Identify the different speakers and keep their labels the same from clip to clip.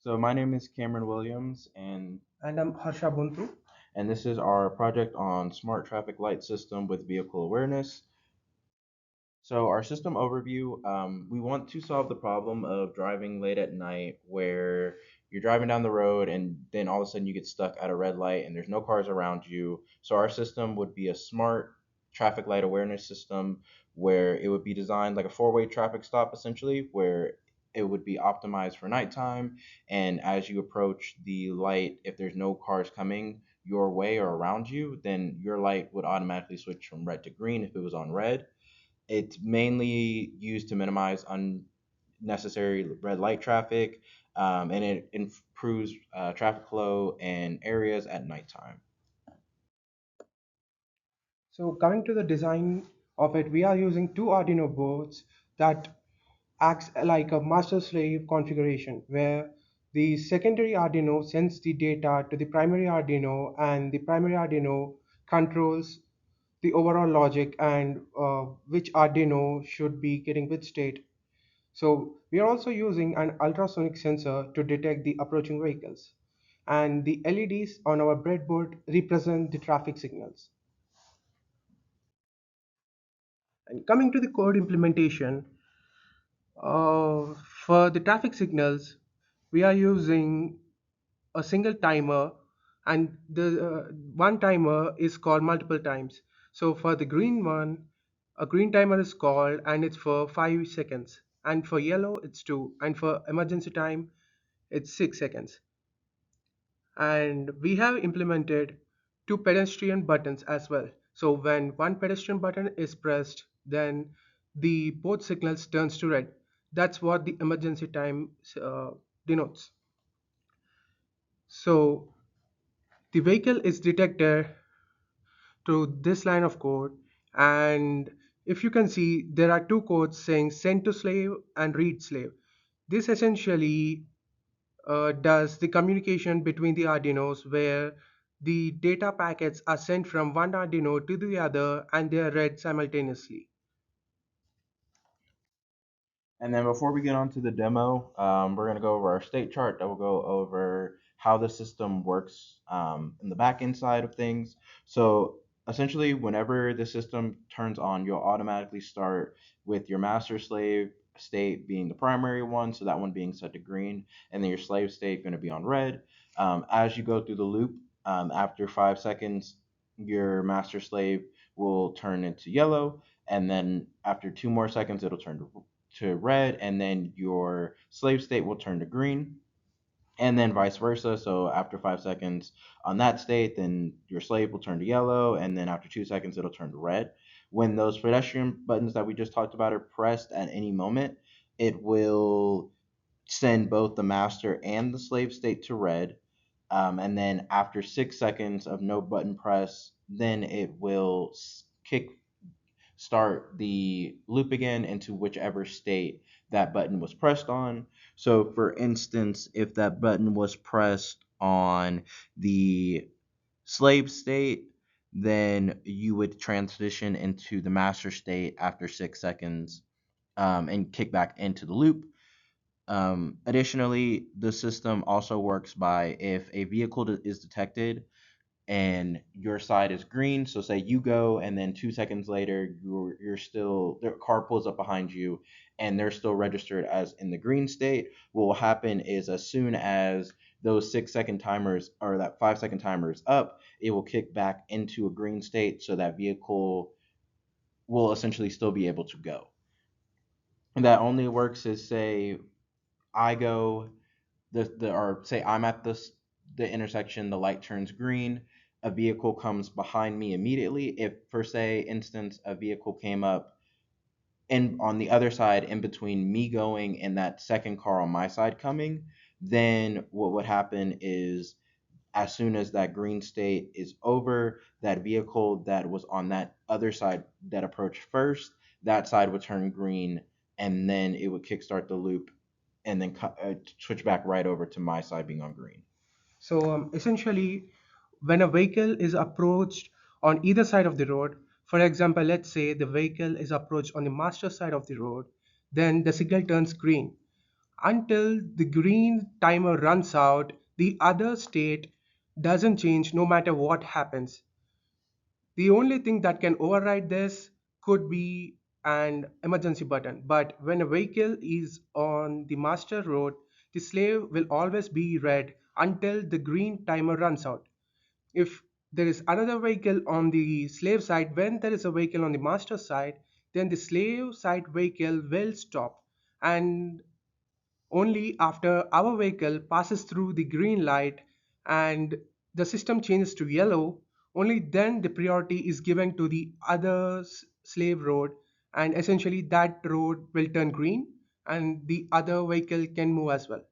Speaker 1: So my name is Cameron Williams,
Speaker 2: And I'm Harsha Buntu.
Speaker 1: and this is our project on smart traffic light system with vehicle awareness. So our system overview, we want to solve the problem of driving late at night where you're driving down the road and then all of a sudden you get stuck at a red light and there's no cars around you. So our system would be a smart traffic light awareness system where it would be designed like a four-way traffic stop essentially, where it would be optimized for nighttime. And as you approach the light, if there's no cars coming your way or around you, then your light would automatically switch from red to green if it was on red. It's mainly used to minimize unnecessary red light traffic, and it improves traffic flow in areas at nighttime.
Speaker 2: So coming to the design of it, we are using two Arduino boards that acts like a master-slave configuration where the secondary Arduino sends the data to the primary Arduino and the primary Arduino controls the overall logic and which Arduino should be getting which state. So we are also using an ultrasonic sensor to detect the approaching vehicles. And the LEDs on our breadboard represent the traffic signals. And coming to the code implementation, for the traffic signals, we are using a single timer, and the one timer is called multiple times. So for the green one, a green timer is called and it's for 5 seconds. And for yellow, it's 2. And for emergency time, it's 6 seconds. And we have implemented two pedestrian buttons as well. So when one pedestrian button is pressed, then the both signals turns to red. That's what the emergency time denotes. So the vehicle is detected through this line of code, and if you can see, there are two codes saying send to slave and read slave. This essentially does the communication between the Arduinos where the data packets are sent from one Arduino to the other and they are read simultaneously.
Speaker 1: And then before we get on to the demo, we're going to go over our state chart that will go over how the system works in the back end side of things. So essentially, whenever the system turns on, you'll automatically start with your master slave state being the primary one, so that one being set to green, and then your slave state going to be on red. As you go through the loop, after 5 seconds, your master slave will turn into yellow, and then after 2 more seconds, it'll turn to red, and then your slave state will turn to green, and then vice versa. So after 5 seconds on that state, then your slave will turn to yellow, and then after 2 seconds, it'll turn to red. When those pedestrian buttons that we just talked about are pressed at any moment, it will send both the master and the slave state to red. And then after 6 seconds of no button press, then it will kick start the loop again into whichever state that button was pressed on. So, for instance, if that button was pressed on the slave state, then you would transition into the master state after 6 seconds and kick back into the loop. Additionally, the system also works by if a vehicle is detected and your side is green. So say you go, and then 2 seconds later, you're still the car pulls up behind you, and they're still registered as in the green state. What will happen is as soon as those 6 second timers or that 5 second timer is up, it will kick back into a green state, so that vehicle will essentially still be able to go. And that only works is say I go the or say I'm at the intersection, the light turns green, a vehicle comes behind me immediately. If for say instance a vehicle came up and on the other side in between me going and that second car on my side coming, then what would happen is as soon as that green state is over, that vehicle that was on that other side that approached first, that side would turn green, and then it would kickstart the loop and then switch back right over to my side being on green.
Speaker 2: So essentially, when a vehicle is approached on either side of the road, for example, let's say the vehicle is approached on the master side of the road, then the signal turns green. until the green timer runs out, the other state doesn't change no matter what happens. The only thing that can override this could be an emergency button. But when a vehicle is on the master road, the slave will always be red until the green timer runs out. If there is another vehicle on the slave side, when there is a vehicle on the master side, then the slave side vehicle will stop. And only after our vehicle passes through the green light and the system changes to yellow, only then the priority is given to the other slave road, and essentially that road will turn green and the other vehicle can move as well.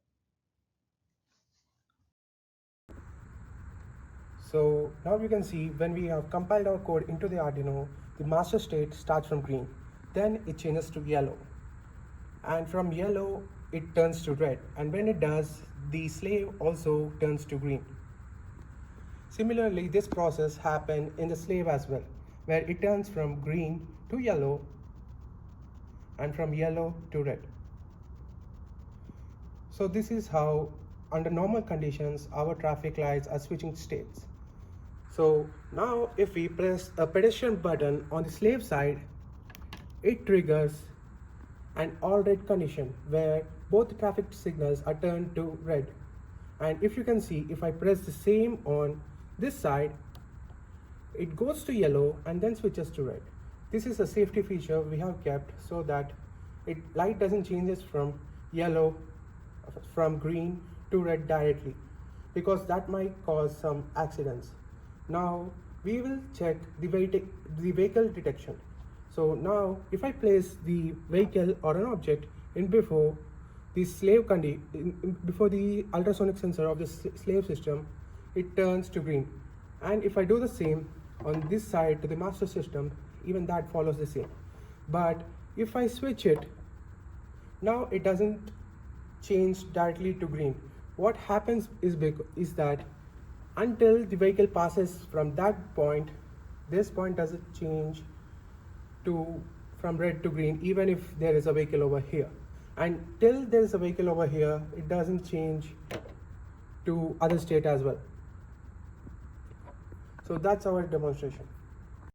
Speaker 2: So now you can see when we have compiled our code into the Arduino, the master state starts from green, then it changes to yellow, and from yellow it turns to red, and when it does, the slave also turns to green. Similarly, this process happened in the slave as well, where it turns from green to yellow and from yellow to red. So this is how under normal conditions our traffic lights are switching states. So now if we press a pedestrian button on the slave side, it triggers an all red condition where both traffic signals are turned to red. And if you can see, if I press the same on this side, it goes to yellow and then switches to red. This is a safety feature we have kept so that light doesn't changes from yellow, from green to red directly, because that might cause some accidents. Now we will check the vehicle detection. So now if I place the vehicle or an object in before the before the ultrasonic sensor of the slave system, it turns to green. And if I do the same on this side to the master system, even that follows the same. But if I switch it, now it doesn't change directly to green. What happens is that until the vehicle passes from that point, this point doesn't change from red to green, even if there is a vehicle over here. And till there is a vehicle over here, it doesn't change to other state as well. So that's our demonstration.